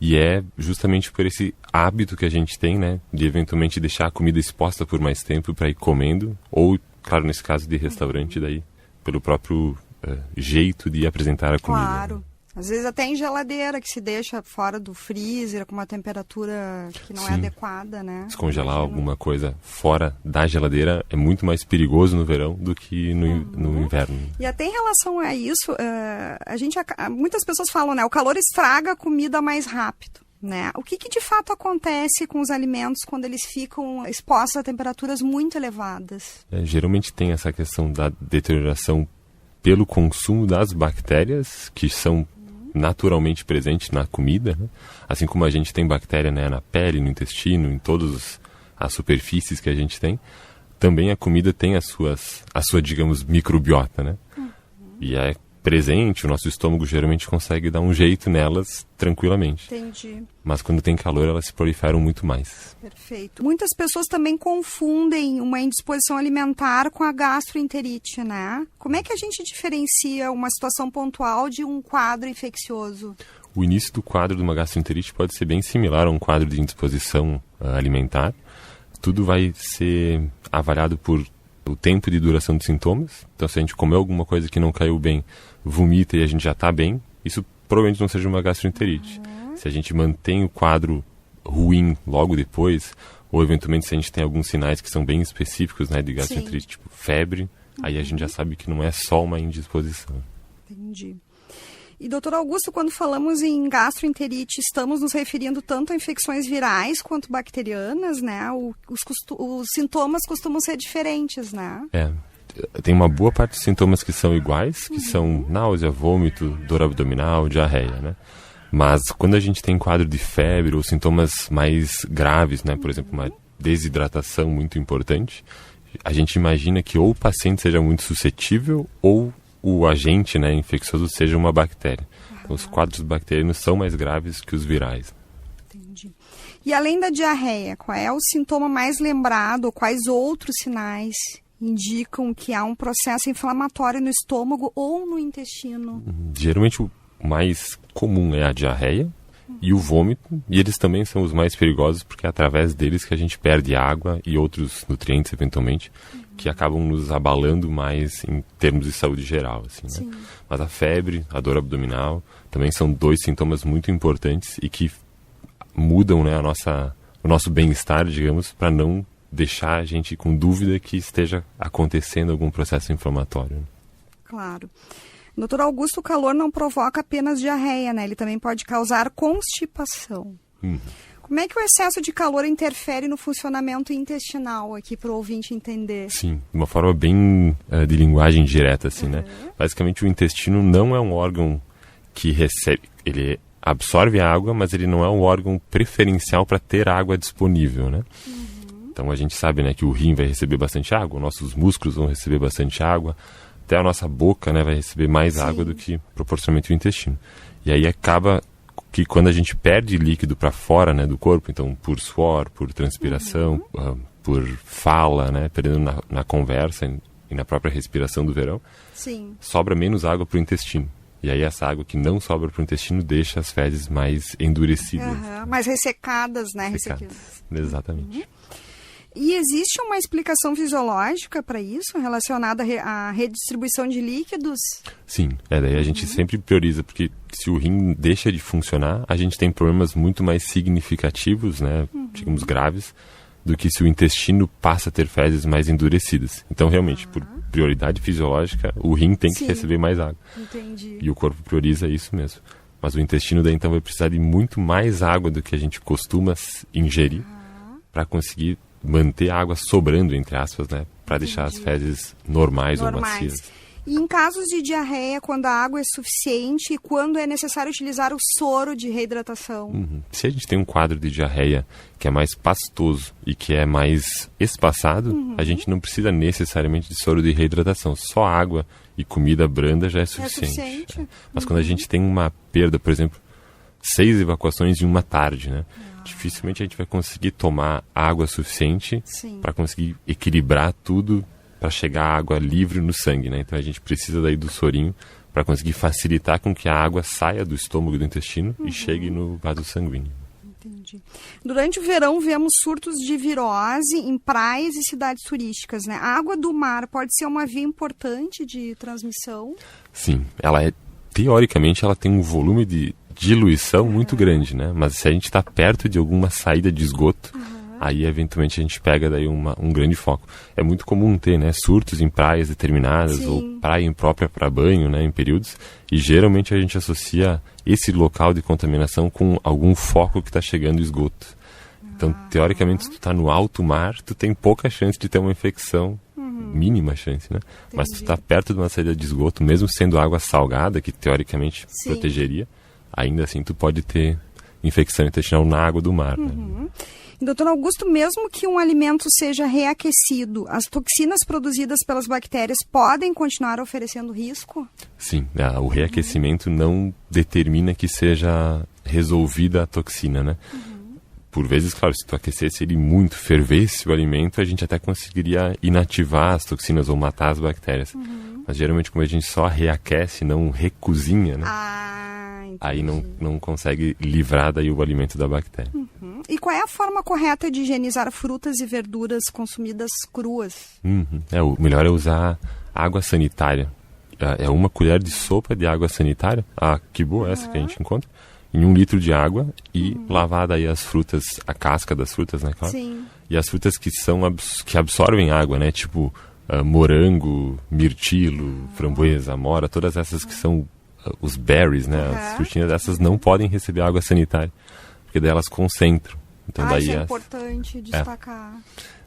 Speaker 3: e é justamente por esse hábito que a gente tem, né, de eventualmente deixar a comida exposta por mais tempo para ir comendo, ou, claro, nesse caso de restaurante, daí pelo próprio jeito de apresentar a comida.
Speaker 1: Claro. Às vezes até em geladeira, que se deixa fora do freezer, com uma temperatura que não é adequada, né?
Speaker 3: Descongelar alguma coisa fora da geladeira é muito mais perigoso no verão do que no inverno.
Speaker 1: E até em relação a isso, muitas pessoas falam, né? O calor estraga a comida mais rápido, né? O que de fato acontece com os alimentos quando eles ficam expostos a temperaturas muito elevadas?
Speaker 3: Geralmente tem essa questão da deterioração pelo consumo das bactérias, que são naturalmente presentes na comida, né? Assim como a gente tem bactéria, né, na pele, no intestino, em todas as superfícies que a gente tem, também a comida tem a sua, digamos, microbiota, né? E é presente, o nosso estômago geralmente consegue dar um jeito nelas tranquilamente.
Speaker 1: Entendi.
Speaker 3: Mas quando tem calor, elas se proliferam muito mais.
Speaker 1: Perfeito. Muitas pessoas também confundem uma indisposição alimentar com a gastroenterite, né? Como é que a gente diferencia uma situação pontual de um quadro infeccioso?
Speaker 3: O início do quadro de uma gastroenterite pode ser bem similar a um quadro de indisposição alimentar. Tudo vai ser avaliado por o tempo de duração dos sintomas. Então, se a gente comer alguma coisa que não caiu bem, vomita e a gente já está bem, isso provavelmente não seja uma gastroenterite. Se a gente mantém o quadro ruim logo depois, ou eventualmente se a gente tem alguns sinais que são bem específicos, né, de gastroenterite, tipo febre, aí a gente já sabe que não é só uma indisposição. Entendi.
Speaker 1: E, doutor Augusto, quando falamos em gastroenterite, estamos nos referindo tanto a infecções virais quanto bacterianas, né? Os sintomas costumam ser diferentes, né?
Speaker 3: Tem uma boa parte dos sintomas que são iguais, que são náusea, vômito, dor abdominal, diarreia, né? Mas quando a gente tem quadro de febre ou sintomas mais graves, né? Por exemplo, uma desidratação muito importante, a gente imagina que ou o paciente seja muito suscetível ou o agente, né, infeccioso seja uma bactéria. Então, os quadros bacterianos são mais graves que os virais.
Speaker 1: Entendi. E além da diarreia, qual é o sintoma mais lembrado? Quais outros sinais indicam que há um processo inflamatório no estômago ou no intestino?
Speaker 3: Geralmente o mais comum é a diarreia e o vômito, e eles também são os mais perigosos porque é através deles que a gente perde água e outros nutrientes, eventualmente, que acabam nos abalando mais em termos de saúde geral, assim, né? Mas a febre, a dor abdominal, também são 2 sintomas muito importantes e que mudam, né, o nosso bem-estar, digamos, para não deixar a gente com dúvida que esteja acontecendo algum processo inflamatório.
Speaker 1: Claro. Doutor Augusto, o calor não provoca apenas diarreia, né? Ele também pode causar constipação. Como é que o excesso de calor interfere no funcionamento intestinal aqui para o ouvinte entender?
Speaker 3: Sim, de uma forma bem de linguagem direta, assim, né? Basicamente, o intestino não é um órgão que recebe, ele absorve a água, mas ele não é um órgão preferencial para ter água disponível, né? Então a gente sabe, né, que o rim vai receber bastante água, nossos músculos vão receber bastante água, até a nossa boca, né, vai receber mais água do que proporcionalmente o intestino. E aí acaba que quando a gente perde líquido para fora, né, do corpo, então por suor, por transpiração, por fala, né, perdendo na conversa e na própria respiração do verão, sobra menos água para o intestino. E aí essa água que não sobra para o intestino deixa as fezes mais endurecidas.
Speaker 1: Mais ressecadas, né?
Speaker 3: Ressecadas. Exatamente.
Speaker 1: E existe uma explicação fisiológica para isso, relacionada à redistribuição de líquidos?
Speaker 3: Sim, daí a gente sempre prioriza, porque se o rim deixa de funcionar, a gente tem problemas muito mais significativos, né, digamos graves, do que se o intestino passa a ter fezes mais endurecidas. Então, realmente, por prioridade fisiológica, o rim tem que receber mais água.
Speaker 1: Entendi.
Speaker 3: E o corpo prioriza isso mesmo. Mas o intestino daí, então, vai precisar de muito mais água do que a gente costuma ingerir para conseguir manter a água sobrando, entre aspas, né? Para deixar as fezes normais ou macias.
Speaker 1: E em casos de diarreia, quando a água é suficiente e quando é necessário utilizar o soro de reidratação?
Speaker 3: Se a gente tem um quadro de diarreia que é mais pastoso e que é mais espaçado, a gente não precisa necessariamente de soro de reidratação. Só água e comida branda já é suficiente. Mas quando a gente tem uma perda, por exemplo, 6 evacuações em uma tarde, né? Dificilmente a gente vai conseguir tomar água suficiente para conseguir equilibrar tudo para chegar a água livre no sangue, né? Então a gente precisa daí do sorinho para conseguir facilitar com que a água saia do estômago, do intestino e chegue no vaso sanguíneo.
Speaker 1: Entendi. Durante o verão vemos surtos de virose em praias e cidades turísticas, né? A água do mar pode ser uma via importante de transmissão?
Speaker 3: Sim, teoricamente ela tem um volume de diluição muito grande, né? Mas se a gente está perto de alguma saída de esgoto, aí eventualmente a gente pega daí um grande foco. É muito comum ter, né, surtos em praias determinadas ou praia imprópria para banho, né, em períodos, e geralmente a gente associa esse local de contaminação com algum foco que está chegando esgoto. Então, teoricamente, se tu está no alto mar, tu tem pouca chance de ter uma infecção, mínima chance, né? Mas se tu está perto de uma saída de esgoto, mesmo sendo água salgada, que teoricamente protegeria, ainda assim tu pode ter infecção intestinal na água do mar, né?
Speaker 1: Doutor Augusto, mesmo que um alimento seja reaquecido, as toxinas produzidas pelas bactérias podem continuar oferecendo risco?
Speaker 3: Sim, o reaquecimento não determina que seja resolvida a toxina, né? Por vezes, claro, se tu aquecesse ele muito, fervesse o alimento, a gente até conseguiria inativar as toxinas ou matar as bactérias. Mas geralmente, como a gente só reaquece, não recozinha, né? Aí não consegue livrar daí o alimento da bactéria.
Speaker 1: E qual é a forma correta de higienizar frutas e verduras consumidas cruas?
Speaker 3: O melhor é usar água sanitária. É 1 colher de sopa de água sanitária. Que boa essa que a gente encontra. Em 1 litro de água e lavar daí as frutas, a casca das frutas, né, claro?
Speaker 1: Sim.
Speaker 3: E as frutas que absorvem água, né? Tipo morango, mirtilo, framboesa, amora, todas essas que são os berries, né? As frutinhas dessas não podem receber água sanitária, porque daí elas concentram. Então daí
Speaker 1: isso é importante destacar.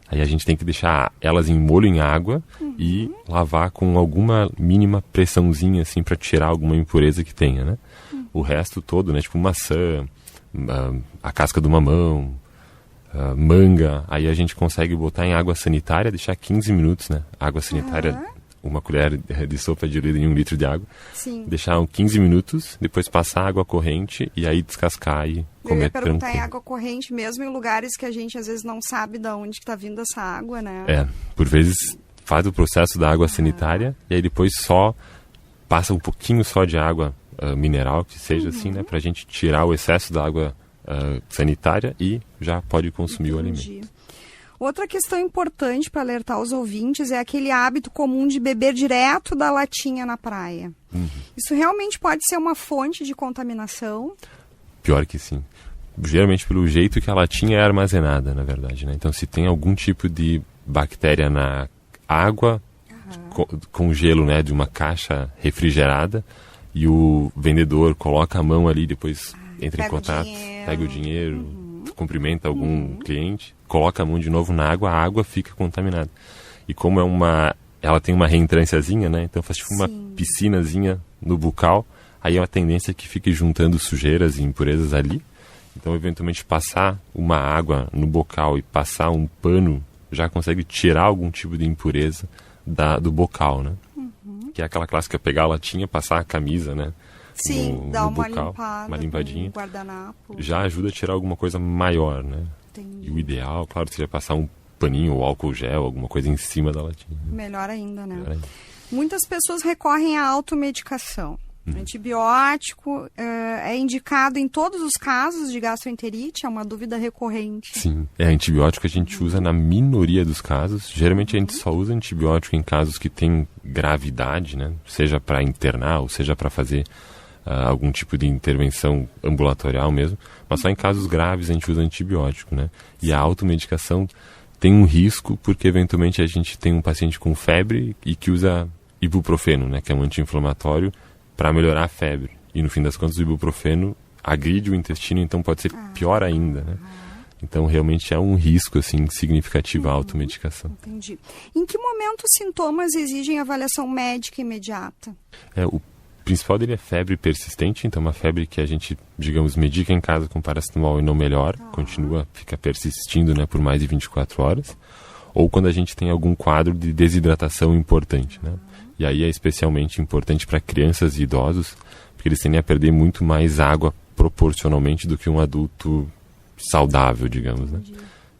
Speaker 3: Aí a gente tem que deixar elas em molho em água e lavar com alguma mínima pressãozinha, assim, para tirar alguma impureza que tenha, né? O resto todo, né? Tipo maçã, a casca do mamão, manga, aí a gente consegue botar em água sanitária, deixar 15 minutos, né? Água sanitária, 1 colher de sopa diluída em 1 litro de água.
Speaker 1: Sim.
Speaker 3: Deixar 15 minutos, depois passar água corrente e aí descascar e comer tranquilo. Eu ia perguntar
Speaker 1: em água corrente mesmo, em lugares que a gente às vezes não sabe de onde que tá vindo essa água, né?
Speaker 3: Por vezes faz o processo da água sanitária e aí depois só passa um pouquinho só de água mineral, que seja assim, né? Pra gente tirar o excesso da água sanitária e já pode consumir o alimento.
Speaker 1: Outra questão importante para alertar os ouvintes é aquele hábito comum de beber direto da latinha na praia. Isso realmente pode ser uma fonte de contaminação? Pior
Speaker 3: que sim. Geralmente pelo jeito que a latinha é armazenada, na verdade, né? Então se tem algum tipo de bactéria na água com gelo, né, de uma caixa refrigerada e o vendedor coloca a mão ali, depois entra em contato, pega o dinheiro, cumprimenta algum cliente, coloca a mão de novo na água, a água fica contaminada. E como ela tem uma reentrânciazinha, né? Então faz tipo uma piscinazinha no bucal, aí é uma tendência que fique juntando sujeiras e impurezas ali. Então, eventualmente, passar uma água no bocal e passar um pano já consegue tirar algum tipo de impureza do bocal, né? Que é aquela clássica, pegar a latinha, passar a camisa, né?
Speaker 1: Sim, dar uma
Speaker 3: bocal,
Speaker 1: limpada,
Speaker 3: uma limpadinha,
Speaker 1: guardanapo.
Speaker 3: Já ajuda a tirar alguma coisa maior, né?
Speaker 1: Entendi.
Speaker 3: E o ideal, claro, seria passar um paninho ou álcool gel, alguma coisa em cima da latinha.
Speaker 1: Melhor ainda, né? Muitas pessoas recorrem à automedicação. Antibiótico é indicado em todos os casos de gastroenterite? É uma dúvida recorrente.
Speaker 3: Sim, antibiótico a gente usa na minoria dos casos. Geralmente a gente só usa antibiótico em casos que tem gravidade, né? Seja para internar ou seja para fazer algum tipo de intervenção ambulatorial mesmo. Mas só em casos graves a gente usa antibiótico, né? E a automedicação tem um risco porque eventualmente a gente tem um paciente com febre e que usa ibuprofeno, né? Que é um anti-inflamatório para melhorar a febre. E no fim das contas o ibuprofeno agride o intestino, então pode ser pior ainda, né? Então realmente é um risco assim significativo a automedicação.
Speaker 1: Entendi. Em que momento os sintomas exigem avaliação médica imediata?
Speaker 3: O principal dele é febre persistente, então uma febre que a gente, digamos, medica em casa com paracetamol e não melhora, fica persistindo, né, por mais de 24 horas. Ou quando a gente tem algum quadro de desidratação importante, né? E aí é especialmente importante para crianças e idosos, porque eles tendem a perder muito mais água proporcionalmente do que um adulto saudável, digamos, né?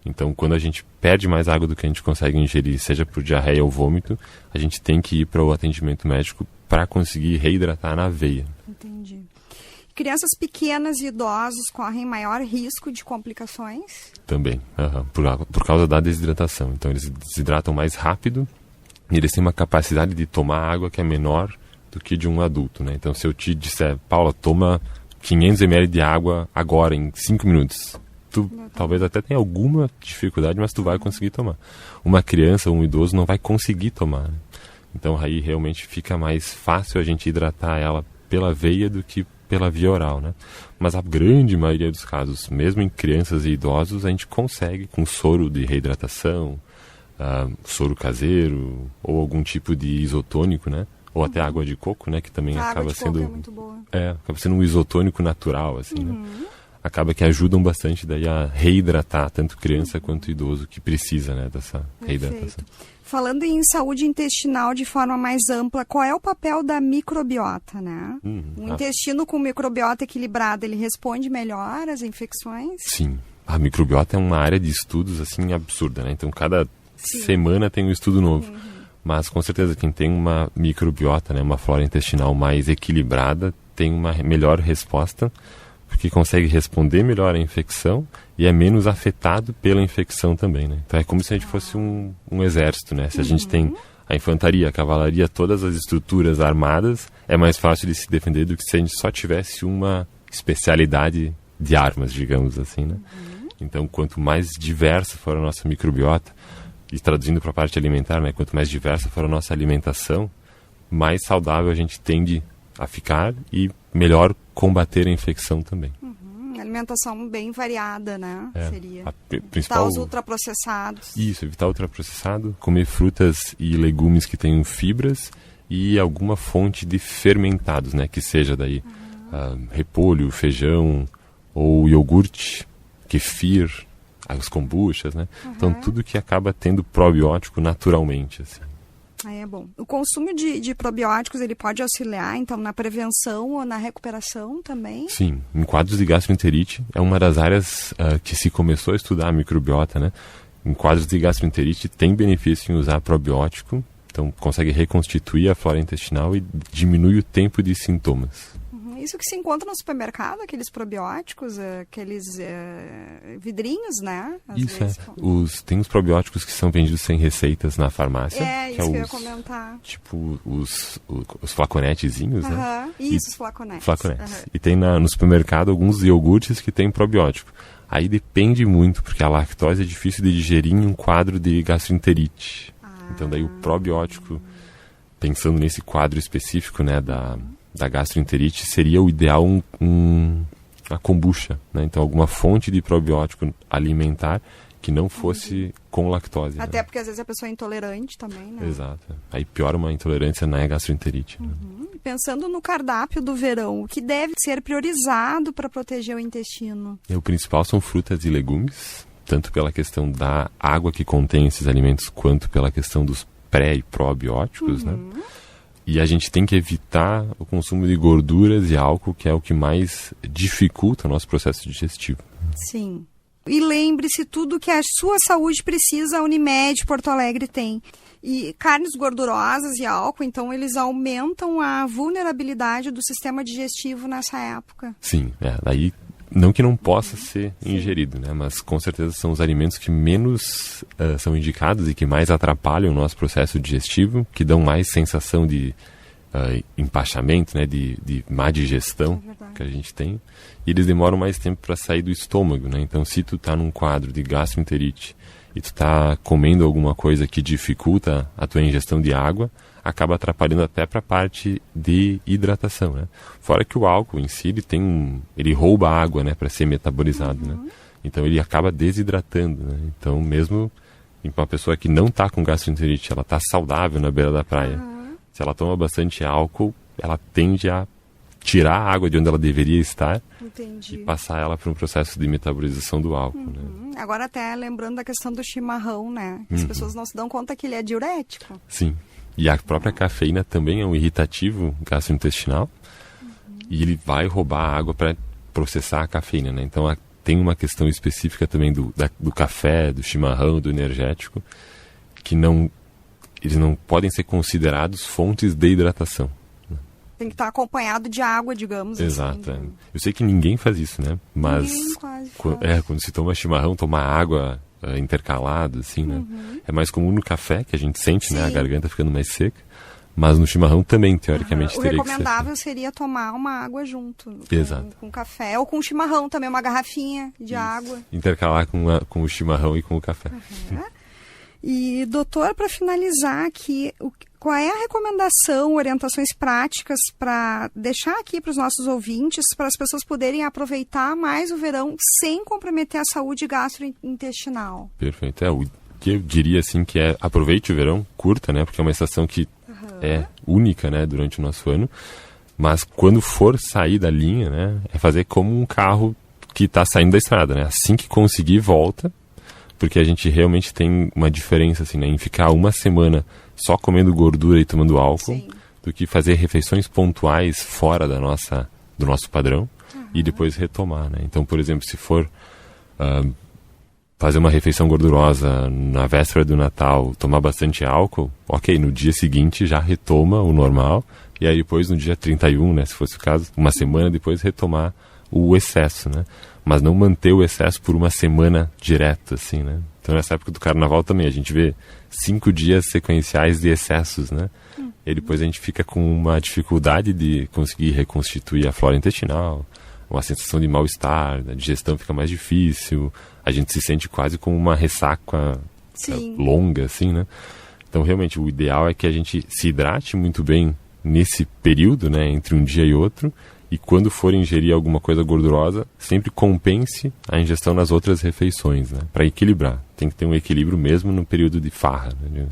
Speaker 3: Então, quando a gente perde mais água do que a gente consegue ingerir, seja por diarreia ou vômito, a gente tem que ir para o atendimento médico para conseguir reidratar na veia. Entendi.
Speaker 1: Crianças pequenas e idosos correm maior risco de complicações?
Speaker 3: Também, por causa da desidratação. Então, eles desidratam mais rápido e eles têm uma capacidade de tomar água que é menor do que de um adulto, né? Então, se eu te disser, Paula, toma 500 ml de água agora, em 5 minutos, tu talvez até tenha alguma dificuldade, mas tu vai conseguir tomar. Uma criança ou um idoso não vai conseguir tomar, né? Então, aí realmente fica mais fácil a gente hidratar ela pela veia do que pela via oral, né? Mas a grande maioria dos casos, mesmo em crianças e idosos, a gente consegue com soro de reidratação, soro caseiro ou algum tipo de isotônico, né? Ou até água de coco, né? Que também acaba sendo
Speaker 1: é muito boa.
Speaker 3: Acaba sendo um isotônico natural, assim, né? Acaba que ajudam bastante daí a reidratar tanto criança quanto idoso que precisa, né, dessa reidratação.
Speaker 1: Falando em saúde intestinal de forma mais ampla, qual é o papel da microbiota, né? O intestino com microbiota equilibrada, ele responde melhor às infecções?
Speaker 3: Sim. A microbiota é uma área de estudos, assim, absurda, né? Então, cada semana tem um estudo novo. Mas, com certeza, quem tem uma microbiota, né, uma flora intestinal mais equilibrada, tem uma melhor resposta, porque consegue responder melhor à infecção e é menos afetado pela infecção também, né? Então é como se a gente fosse um exército, né? Se a gente tem a infantaria, a cavalaria, todas as estruturas armadas, é mais fácil de se defender do que se a gente só tivesse uma especialidade de armas, digamos assim, né? Então, quanto mais diversa for a nossa microbiota, e traduzindo para a parte alimentar, né? Quanto mais diversa for a nossa alimentação, mais saudável a gente tende a ficar e melhor combater a infecção também.
Speaker 1: Alimentação bem variada, né? Seria.
Speaker 3: Principal...
Speaker 1: Evitar os ultraprocessados.
Speaker 3: Isso, evitar ultraprocessado, comer frutas e legumes que tenham fibras e alguma fonte de fermentados, né? Que seja daí repolho, feijão ou iogurte, kefir, as kombuchas, né? Então tudo que acaba tendo probiótico naturalmente, assim.
Speaker 1: É bom. O consumo de probióticos, ele pode auxiliar, então, na prevenção ou na recuperação também?
Speaker 3: Sim. Em quadros de gastroenterite, é uma das áreas que se começou a estudar a microbiota, né? Em quadros de gastroenterite, tem benefício em usar probiótico, então consegue reconstituir a flora intestinal e diminui o tempo de sintomas.
Speaker 1: Isso que se encontra no supermercado, aqueles probióticos, aqueles vidrinhos, né? Às
Speaker 3: isso
Speaker 1: vezes,
Speaker 3: tem os probióticos que são vendidos sem receitas na farmácia.
Speaker 1: Isso que eu ia comentar.
Speaker 3: Tipo os flaconetezinhos, né?
Speaker 1: Isso, os flaconetes.
Speaker 3: E tem no supermercado alguns iogurtes que tem probiótico. Aí depende muito, porque a lactose é difícil de digerir em um quadro de gastroenterite. Então daí o probiótico, pensando nesse quadro específico, né, da gastroenterite, seria o ideal a kombucha, né? Então alguma fonte de probiótico alimentar que não fosse com lactose.
Speaker 1: Até
Speaker 3: né?
Speaker 1: porque às vezes a pessoa é intolerante também, né?
Speaker 3: Exato. Aí piora uma intolerância na gastroenterite. Né?
Speaker 1: Pensando no cardápio do verão, o que deve ser priorizado para proteger o intestino?
Speaker 3: O principal são frutas e legumes, tanto pela questão da água que contém esses alimentos, quanto pela questão dos pré e probióticos, né? E a gente tem que evitar o consumo de gorduras e álcool, que é o que mais dificulta o nosso processo digestivo.
Speaker 1: Sim. E lembre-se, tudo que a sua saúde precisa, a Unimed Porto Alegre tem. E carnes gordurosas e álcool, então, eles aumentam a vulnerabilidade do sistema digestivo nessa época.
Speaker 3: Sim, daí não que não possa ser ingerido, né? Mas com certeza são os alimentos que menos são indicados e que mais atrapalham o nosso processo digestivo, que dão mais sensação de empachamento, né? De má digestão que a gente tem. E eles demoram mais tempo para sair do estômago, né? Então, se tu tá num quadro de gastroenterite e tu tá comendo alguma coisa que dificulta a tua ingestão de água, acaba atrapalhando até para a parte de hidratação, né? Fora que o álcool em si, ele rouba a água, né, para ser metabolizado, né? Então ele acaba desidratando, né? Então mesmo uma pessoa que não está com gastroenterite, ela está saudável na beira da praia, se ela toma bastante álcool, ela tende a tirar a água de onde ela deveria estar e passar ela para um processo de metabolização do álcool, né?
Speaker 1: Agora até lembrando da questão do chimarrão, né? As pessoas não se dão conta que ele é diurético.
Speaker 3: Sim. E a própria cafeína também é um irritativo gastrointestinal e ele vai roubar a água para processar a cafeína, né? Então tem uma questão específica também do café, do chimarrão, do energético, que eles não podem ser considerados fontes de hidratação.
Speaker 1: Tem que estar acompanhado de água, digamos.
Speaker 3: Exato.
Speaker 1: Assim.
Speaker 3: Eu sei que ninguém faz isso, né? Mas
Speaker 1: ninguém quase faz.
Speaker 3: Quando se toma chimarrão, tomar água intercalado, assim, né? É mais comum no café, que a gente sente, né? A garganta ficando mais seca. Mas no chimarrão também, teoricamente, teria que ser. O
Speaker 1: recomendável seria tomar uma água junto.
Speaker 3: Exato.
Speaker 1: Com café. Ou com chimarrão também, uma garrafinha de água.
Speaker 3: Intercalar com o chimarrão e com o café.
Speaker 1: E, doutor, para finalizar aqui, qual é a recomendação, orientações práticas para deixar aqui para os nossos ouvintes, para as pessoas poderem aproveitar mais o verão sem comprometer a saúde gastrointestinal?
Speaker 3: Perfeito. O que eu diria, assim, que aproveite o verão, curta, né? Porque é uma estação que é única, né? Durante o nosso ano. Mas quando for sair da linha, né? É fazer como um carro que está saindo da estrada, né? Assim que conseguir, volta. Porque a gente realmente tem uma diferença, assim, né? Em ficar uma semana só comendo gordura e tomando álcool, do que fazer refeições pontuais fora do nosso padrão e depois retomar, né? Então, por exemplo, se for fazer uma refeição gordurosa na véspera do Natal, tomar bastante álcool, ok, no dia seguinte já retoma o normal, e aí depois no dia 31, né, se fosse o caso, uma semana depois retomar o excesso, né? Mas não manter o excesso por uma semana direta, assim, né? Então, nessa época do carnaval também, a gente vê 5 dias sequenciais de excessos, né? E depois a gente fica com uma dificuldade de conseguir reconstituir a flora intestinal, uma sensação de mal-estar, a digestão fica mais difícil, a gente se sente quase como uma ressaca longa, assim, né? Então, realmente, o ideal é que a gente se hidrate muito bem nesse período, né, entre um dia e outro, e quando for ingerir alguma coisa gordurosa, sempre compense a ingestão nas outras refeições, né, para equilibrar. Tem que ter um equilíbrio mesmo no período de farra. Né?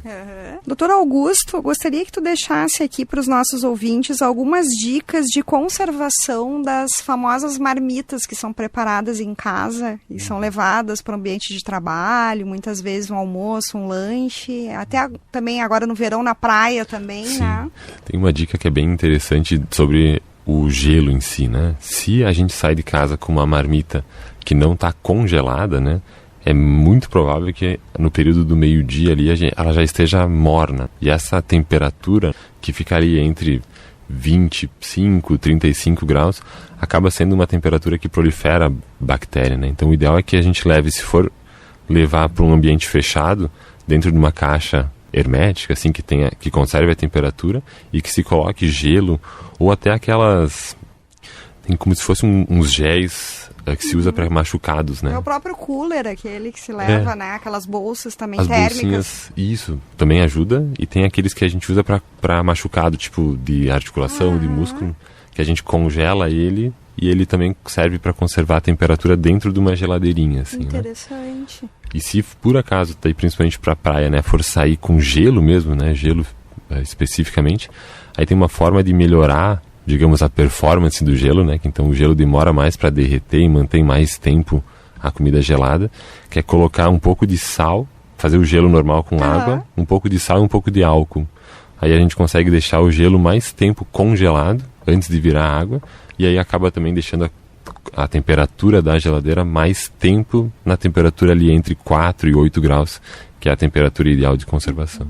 Speaker 1: Doutor Augusto, eu gostaria que tu deixasse aqui para os nossos ouvintes algumas dicas de conservação das famosas marmitas que são preparadas em casa e são levadas para o ambiente de trabalho, muitas vezes um almoço, um lanche, até também agora no verão na praia também,
Speaker 3: Sim.
Speaker 1: né?
Speaker 3: Tem uma dica que é bem interessante sobre o gelo em si, né? Se a gente sai de casa com uma marmita que não está congelada, né? É muito provável que no período do meio-dia ali ela já esteja morna. E essa temperatura que ficaria entre 25 e 35 graus acaba sendo uma temperatura que prolifera bactéria, né? Então o ideal é que a gente leve, se for levar para um ambiente fechado, dentro de uma caixa hermética, assim, que conserve a temperatura e que se coloque gelo ou até aquelas... Tem como se fossem uns géis que se usa para machucados, né?
Speaker 1: É o próprio cooler, aquele que se leva, né? Aquelas bolsas também
Speaker 3: as
Speaker 1: térmicas.
Speaker 3: Bolsinhas, isso, também ajuda. E tem aqueles que a gente usa para machucado, tipo de articulação, de músculo, que a gente congela ele e ele também serve para conservar a temperatura dentro de uma geladeirinha, assim,
Speaker 1: Interessante.
Speaker 3: Né? E se por acaso, daí principalmente para praia, né, for sair com gelo mesmo, né, gelo especificamente, aí tem uma forma de melhorar, digamos, a performance do gelo, né, que então o gelo demora mais para derreter e mantém mais tempo a comida gelada, que é colocar um pouco de sal, fazer o gelo normal com água, um pouco de sal e um pouco de álcool. Aí a gente consegue deixar o gelo mais tempo congelado antes de virar água, e aí acaba também deixando a temperatura da geladeira mais tempo na temperatura ali entre 4 e 8 graus, que é a temperatura ideal de conservação.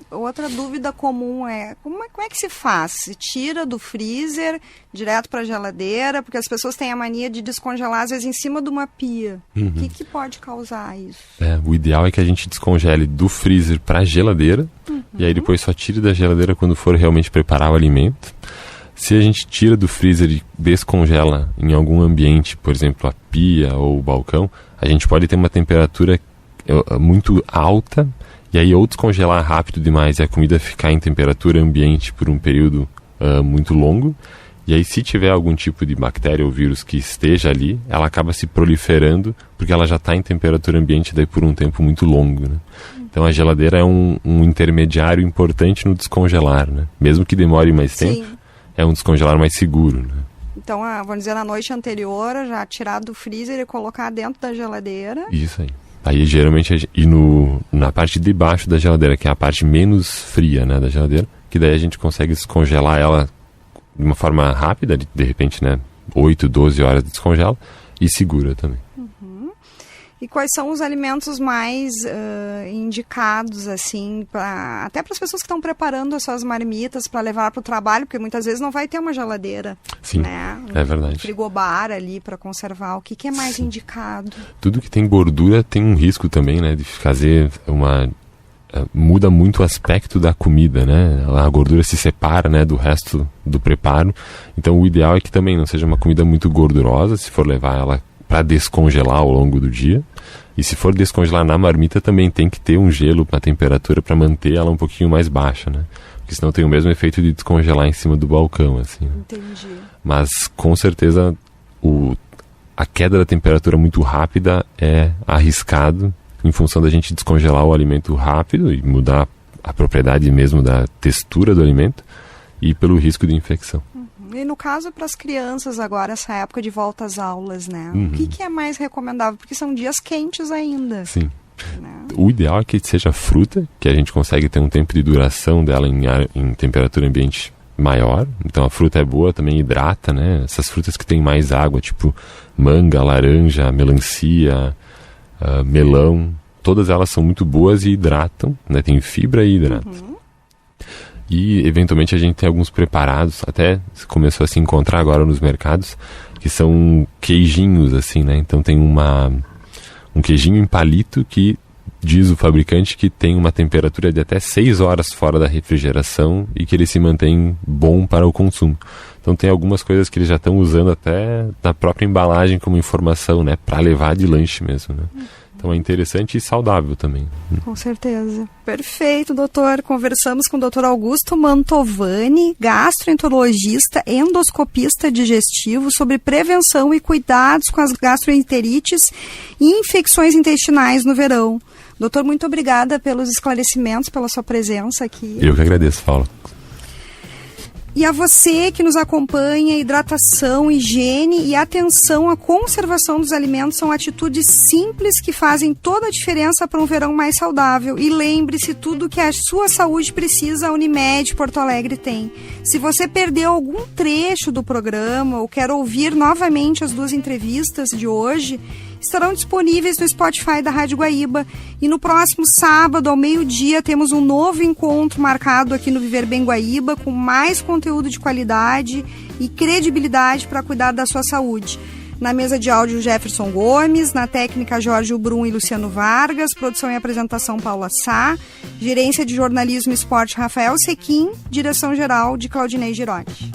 Speaker 1: Outra dúvida comum é como é que se faz? Se tira do freezer direto para a geladeira? Porque as pessoas têm a mania de descongelar, às vezes, em cima de uma pia. O que pode causar isso?
Speaker 3: O ideal é que a gente descongele do freezer para a geladeira, e aí depois só tire da geladeira quando for realmente preparar o alimento. Se a gente tira do freezer e descongela em algum ambiente, por exemplo, a pia ou o balcão, a gente pode ter uma temperatura muito alta, e aí ou descongelar rápido demais e a comida ficar em temperatura ambiente por um período muito longo, e aí se tiver algum tipo de bactéria ou vírus que esteja ali, ela acaba se proliferando, porque ela já está em temperatura ambiente daí por um tempo muito longo, né? Então a geladeira é um intermediário importante no descongelar, né? Mesmo que demore mais tempo, é um descongelar mais seguro, né?
Speaker 1: Então, vamos dizer, na noite anterior, já tirar do freezer e colocar dentro da geladeira.
Speaker 3: Isso aí. Aí, geralmente, na parte de baixo da geladeira, que é a parte menos fria, né, da geladeira, que daí a gente consegue descongelar ela de uma forma rápida, de repente, né, 8, 12 horas de descongela, e segura também.
Speaker 1: E quais são os alimentos mais indicados, assim, até para as pessoas que estão preparando as suas marmitas para levar para o trabalho, porque muitas vezes não vai ter uma geladeira.
Speaker 3: Sim,
Speaker 1: né?
Speaker 3: É verdade.
Speaker 1: Um frigobar ali para conservar. O que é mais indicado?
Speaker 3: Tudo que tem gordura tem um risco também, né, de fazer muda muito o aspecto da comida, né? A gordura se separa, né, do resto do preparo. Então o ideal é que também não seja uma comida muito gordurosa, se for levar ela para descongelar ao longo do dia. E se for descongelar na marmita, também tem que ter um gelo na temperatura para manter ela um pouquinho mais baixa, né? Porque senão tem o mesmo efeito de descongelar em cima do balcão, assim. Né?
Speaker 1: Entendi.
Speaker 3: Mas, com certeza, a queda da temperatura muito rápida é arriscado em função da gente descongelar o alimento rápido e mudar a propriedade mesmo da textura do alimento e pelo risco de infecção.
Speaker 1: E no caso para as crianças agora, essa época de volta às aulas, né? O que é mais recomendável? Porque são dias quentes ainda.
Speaker 3: Sim.
Speaker 1: Né?
Speaker 3: O ideal é que seja fruta, que a gente consegue ter um tempo de duração dela em temperatura ambiente maior. Então a fruta é boa, também hidrata, né? Essas frutas que tem mais água, tipo manga, laranja, melancia, melão, todas elas são muito boas e hidratam, né? Tem fibra e hidrata. E, eventualmente, a gente tem alguns preparados, até começou a se encontrar agora nos mercados, que são queijinhos, assim, né? Então tem um queijinho em palito que diz o fabricante que tem uma temperatura de até 6 horas fora da refrigeração e que ele se mantém bom para o consumo. Então tem algumas coisas que eles já estão usando até na própria embalagem como informação, né? Para levar de lanche mesmo, né? Então é interessante e saudável também.
Speaker 1: Com certeza. Perfeito, doutor. Conversamos com o doutor Augusto Mantovani, gastroenterologista, endoscopista digestivo, sobre prevenção e cuidados com as gastroenterites e infecções intestinais no verão. Doutor, muito obrigada pelos esclarecimentos, pela sua presença aqui.
Speaker 3: Eu que agradeço, Paula.
Speaker 1: E a você que nos acompanha, hidratação, higiene e atenção à conservação dos alimentos são atitudes simples que fazem toda a diferença para um verão mais saudável. E lembre-se, tudo que a sua saúde precisa, a Unimed Porto Alegre tem. Se você perdeu algum trecho do programa ou quer ouvir novamente as 2 entrevistas de hoje, estarão disponíveis no Spotify da Rádio Guaíba. E no próximo sábado, ao meio-dia, temos um novo encontro marcado aqui no Viver Bem Guaíba, com mais conteúdo de qualidade e credibilidade para cuidar da sua saúde. Na mesa de áudio, Jefferson Gomes, na técnica, Jorge Brum e Luciano Vargas, produção e apresentação, Paula Sá, gerência de jornalismo e esporte, Rafael Sequim, direção-geral de Claudinei Girotti.